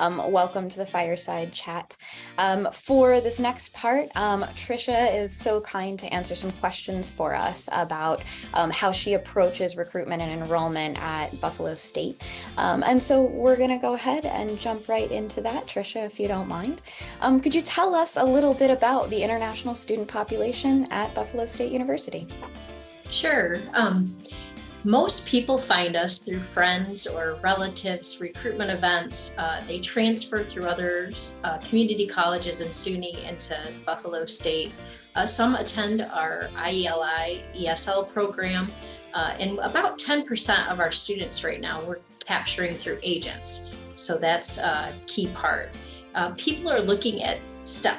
Welcome to the Fireside Chat. For this next part, Tricia is so kind to answer some questions for us about how she approaches recruitment and enrollment at Buffalo State. And so we're going to go ahead and jump right into that, Tricia, if you don't mind. Could you tell us a little bit about the international student population at Buffalo State University? Sure. Most people find us through friends or relatives, recruitment events. They transfer through others, community colleges and SUNY into Buffalo State. Some attend our IELI ESL program, and about 10% of our students right now we're capturing through agents. So that's a key part. People are looking at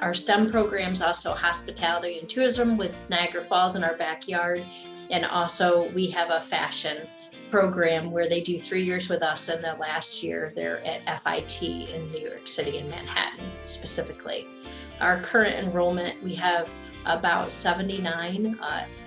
our STEM programs, also hospitality and tourism with Niagara Falls in our backyard. And also we have a fashion program where they do 3 years with us, and the last year they're at FIT in New York City and Manhattan specifically. Our current enrollment, we have about 79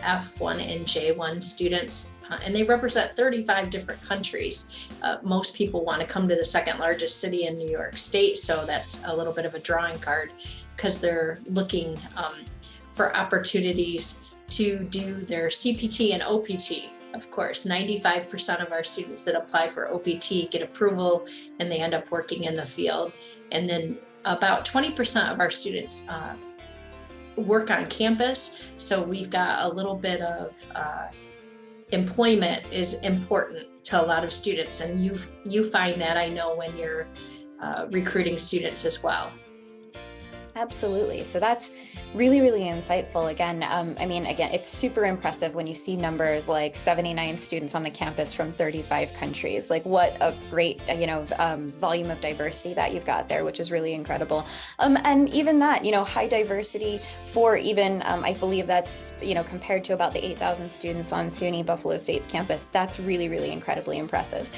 F1 and J1 students, and they represent 35 different countries. Most people want to come to the second largest city in New York State, so that's a little bit of a drawing card because they're looking for opportunities to do their CPT and OPT. Of course, 95% of our students that apply for OPT get approval and they end up working in the field. And then about 20% of our students work on campus. So we've got a little bit of employment is important to a lot of students. And you find that, I know, when you're recruiting students as well. Absolutely. So that's really, really insightful. Again, it's super impressive when you see numbers like 79 students on the campus from 35 countries. Like, what a great, volume of diversity that you've got there, which is really incredible. And even that, high diversity for even, I believe that's, compared to about the 8,000 students on SUNY Buffalo State's campus, that's really, really incredibly impressive.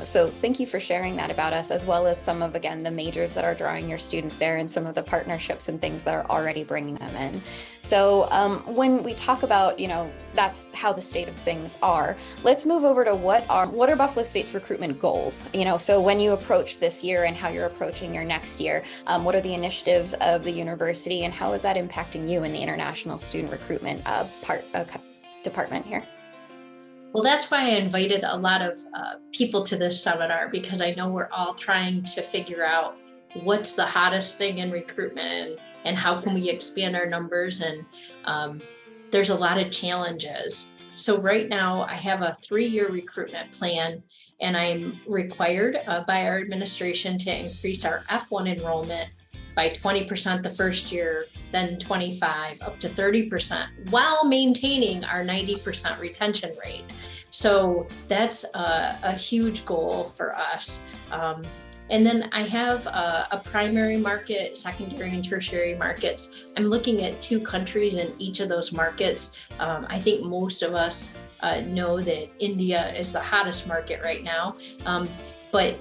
So thank you for sharing that about us, as well as some of, again, the majors that are drawing your students there and some of the partnerships and things that are already bringing them in. So when we talk about, that's how the state of things are, let's move over to what are Buffalo State's recruitment goals? So when you approach this year and how you're approaching your next year, what are the initiatives of the university and how is that impacting you in the international student recruitment department here? Well, that's why I invited a lot of people to this seminar, because I know we're all trying to figure out what's the hottest thing in recruitment and how can we expand our numbers. And there's a lot of challenges. So right now I have a 3-year recruitment plan, and I'm required by our administration to increase our F1 enrollment by 20% the first year, then 25 up to 30%, while maintaining our 90% retention rate. So that's a huge goal for us. And then I have a primary market, secondary and tertiary markets. I'm looking at 2 countries in each of those markets. I think most of us know that India is the hottest market right now. But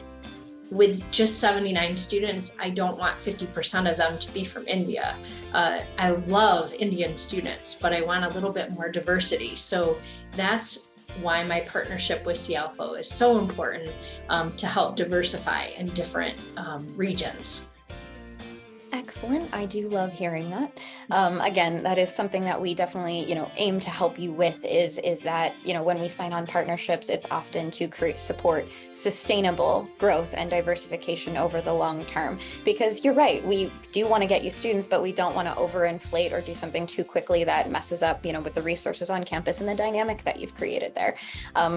with just 79 students, I don't want 50% of them to be from India. I love Indian students, but I want a little bit more diversity. So that's why my partnership with Cialfo is so important to help diversify in different regions. Excellent. I do love hearing that. Again, that is something that we definitely, aim to help you with is that, when we sign on partnerships, it's often to support sustainable growth and diversification over the long term. Because you're right, we do want to get you students, but we don't want to overinflate or do something too quickly that messes up, with the resources on campus and the dynamic that you've created there.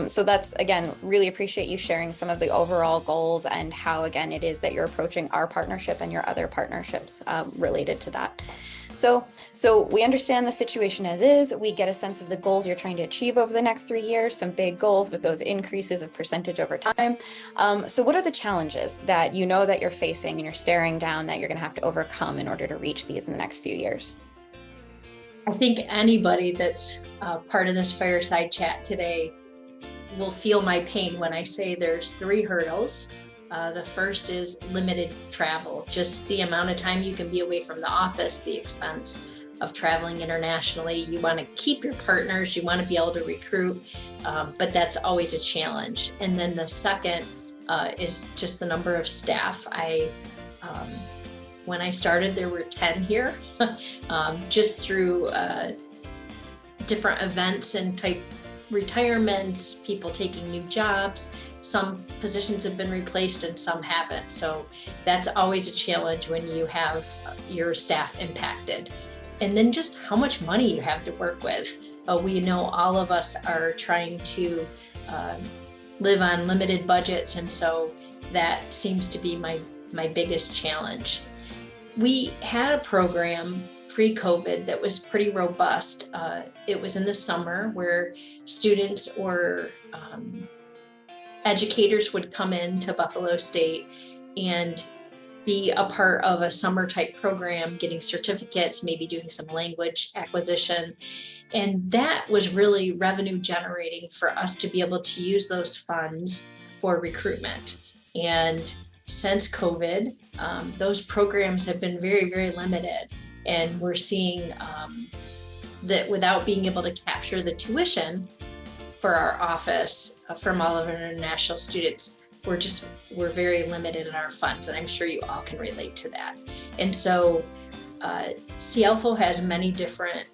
So that's, again, really appreciate you sharing some of the overall goals and how, again, it is that you're approaching our partnership and your other partnerships related to that. So we understand the situation as is. We get a sense of the goals you're trying to achieve over the next 3 years, some big goals with those increases of percentage over time. So what are the challenges that that you're facing and you're staring down that you're going to have to overcome in order to reach these in the next few years? I think anybody that's part of this fireside chat today will feel my pain when I say there's 3 hurdles. The first is limited travel, just the amount of time you can be away from the office, the expense of traveling internationally. You want to keep your partners, you want to be able to recruit, but that's always a challenge. And then the second is just the number of staff. When I started, there were 10 here, just through different events and type retirements, people taking new jobs. Some positions have been replaced and some haven't. So that's always a challenge when you have your staff impacted. And then just how much money you have to work with. We know all of us are trying to live on limited budgets. And so that seems to be my biggest challenge. We had a program pre-COVID that was pretty robust. It was in the summer where students or educators would come into Buffalo State and be a part of a summer type program, getting certificates, maybe doing some language acquisition. And that was really revenue generating for us to be able to use those funds for recruitment. And since COVID, those programs have been very, very limited. And we're seeing that without being able to capture the tuition for our office from all of our international students, we're very limited in our funds. And I'm sure you all can relate to that. And so Cialfo has many different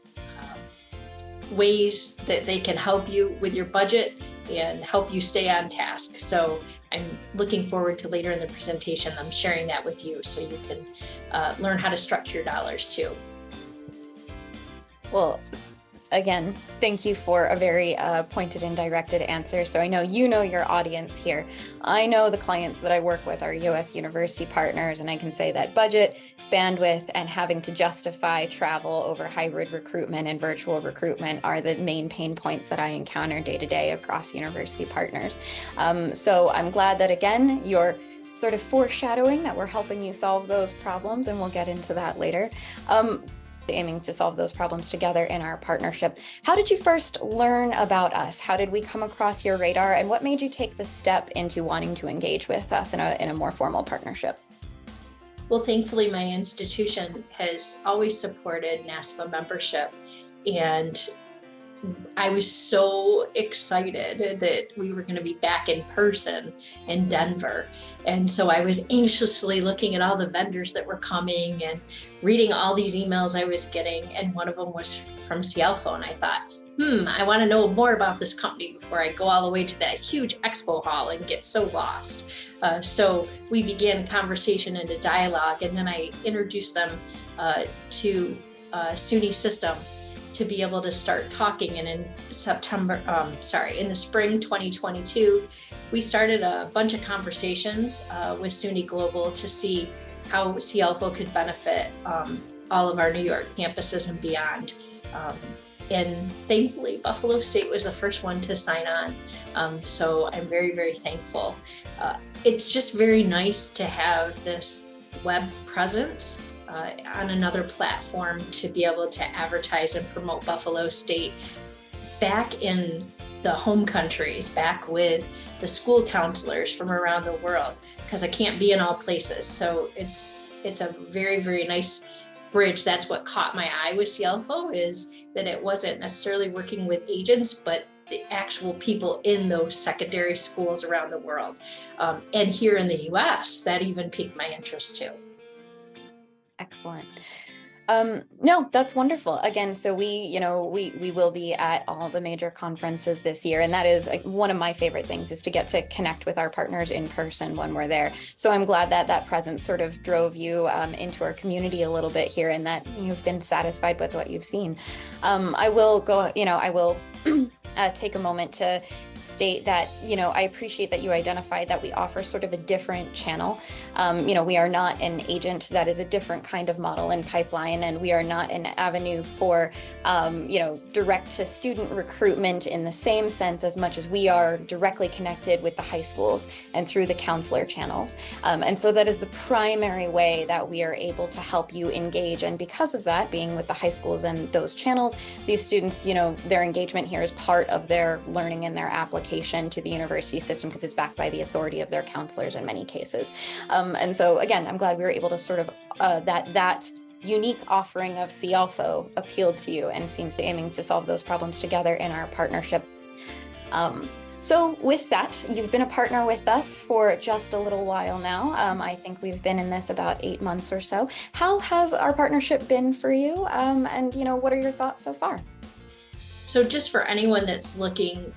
ways that they can help you with your budget and help you stay on task. So I'm looking forward to later in the presentation, I'm sharing that with you so you can learn how to structure your dollars too. Well, again, thank you for a very pointed and directed answer. So I know you know your audience here. I know the clients that I work with are U.S. university partners, and I can say that budget, bandwidth, and having to justify travel over hybrid recruitment and virtual recruitment are the main pain points that I encounter day to day across university partners. So I'm glad that, again, you're sort of foreshadowing that we're helping you solve those problems, and we'll get into that later. Aiming to solve those problems together in our partnership. How did you first learn about us? How did we come across your radar? And what made you take the step into wanting to engage with us in a more formal partnership? Well, thankfully, my institution has always supported NASFA membership. And I was so excited that we were going to be back in person in Denver. And so I was anxiously looking at all the vendors that were coming and reading all these emails I was getting. And one of them was from Cialfo. And I thought, I want to know more about this company before I go all the way to that huge expo hall and get so lost. So we began conversation and a dialogue. And then I introduced them to SUNY system to be able to start talking. And in in the spring 2022, we started a bunch of conversations with SUNY Global to see how Cialfo could benefit all of our New York campuses and beyond. And thankfully, Buffalo State was the first one to sign on. So I'm very, very thankful. It's just very nice to have this web presence on another platform to be able to advertise and promote Buffalo State back in the home countries, back with the school counselors from around the world, because I can't be in all places. So it's a very, very nice bridge. That's what caught my eye with Cialfo, is that it wasn't necessarily working with agents, but the actual people in those secondary schools around the world. And here in the US, that even piqued my interest too. Excellent. No, that's wonderful. Again, so we will be at all the major conferences this year. And that is one of my favorite things, is to get to connect with our partners in person when we're there. So I'm glad that that presence sort of drove you into our community a little bit here, and that you've been satisfied with what you've seen. I will take a moment to state that, I appreciate that you identified that we offer sort of a different channel. We are not an agent. That is a different kind of model and pipeline, and we are not an avenue for, direct to student recruitment in the same sense as much as we are directly connected with the high schools and through the counselor channels. And so that is the primary way that we are able to help you engage. And because of that, being with the high schools and those channels, these students, their engagement here is part of their learning and their application to the university system, because it's backed by the authority of their counselors in many cases. And so again, I'm glad we were able to sort of that unique offering of Cialfo appealed to you and seems to aiming to solve those problems together in our partnership. So with that, you've been a partner with us for just a little while now. I think we've been in this about 8 months or so. How has our partnership been for you? And what are your thoughts so far? So just for anyone that's looking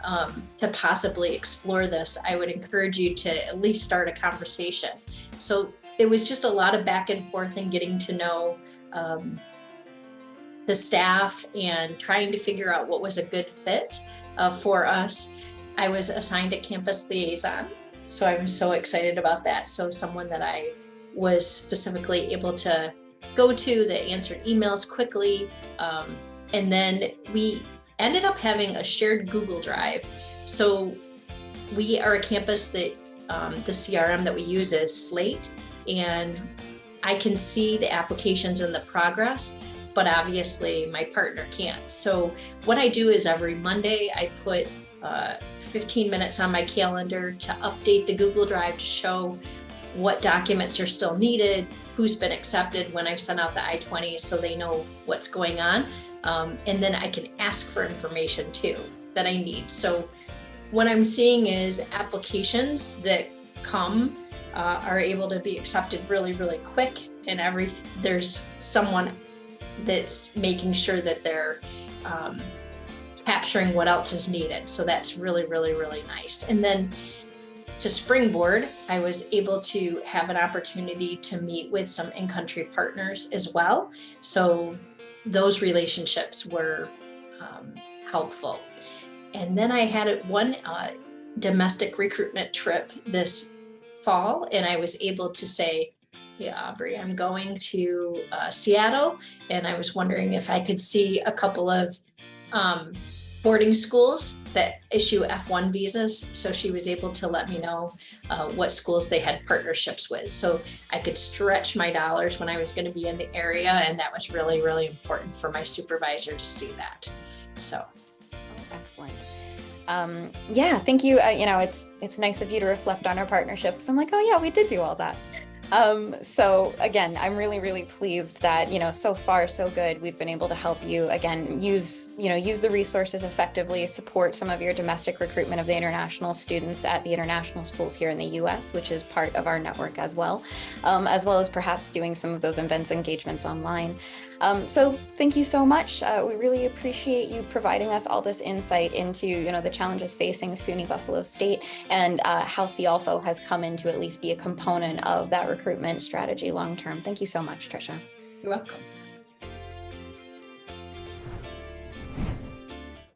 to possibly explore this, I would encourage you to at least start a conversation. So it was just a lot of back and forth and getting to know the staff and trying to figure out what was a good fit for us. I was assigned a campus liaison, so I'm so excited about that. So someone that I was specifically able to go to that answered emails quickly. And then we ended up having a shared Google Drive. So we are a campus that the CRM that we use is Slate, and I can see the applications and the progress, but obviously my partner can't. So what I do is every Monday I put 15 minutes on my calendar to update the Google Drive to show what documents are still needed, who's been accepted when I've sent out the I-20s so they know what's going on. And then I can ask for information too that I need. So what I'm seeing is applications that come are able to be accepted really, really quick. And there's someone that's making sure that they're capturing what else is needed. So that's really, really, really nice. And then to springboard, I was able to have an opportunity to meet with some in-country partners as well. So those relationships were helpful. And then I had one domestic recruitment trip this fall, and I was able to say, "Hey, Aubrey, I'm going to Seattle, and I was wondering if I could see a couple of boarding schools that issue F1 visas." So she was able to let me know what schools they had partnerships with. So I could stretch my dollars when I was going to be in the area. And that was really, really important for my supervisor to see that. So. Oh, excellent. Yeah, thank you. It's nice of you to reflect on our partnerships. I'm like, oh yeah, we did do all that. So again, I'm really, really pleased that, so far so good. We've been able to help you again, use the resources effectively, support some of your domestic recruitment of the international students at the international schools here in the US, which is part of our network as well as perhaps doing some of those events engagements online. So thank you so much. We really appreciate you providing us all this insight into, the challenges facing SUNY Buffalo State and how Cialfo has come in to at least be a component of that recruitment strategy long-term. Thank you so much, Tricia. You're welcome.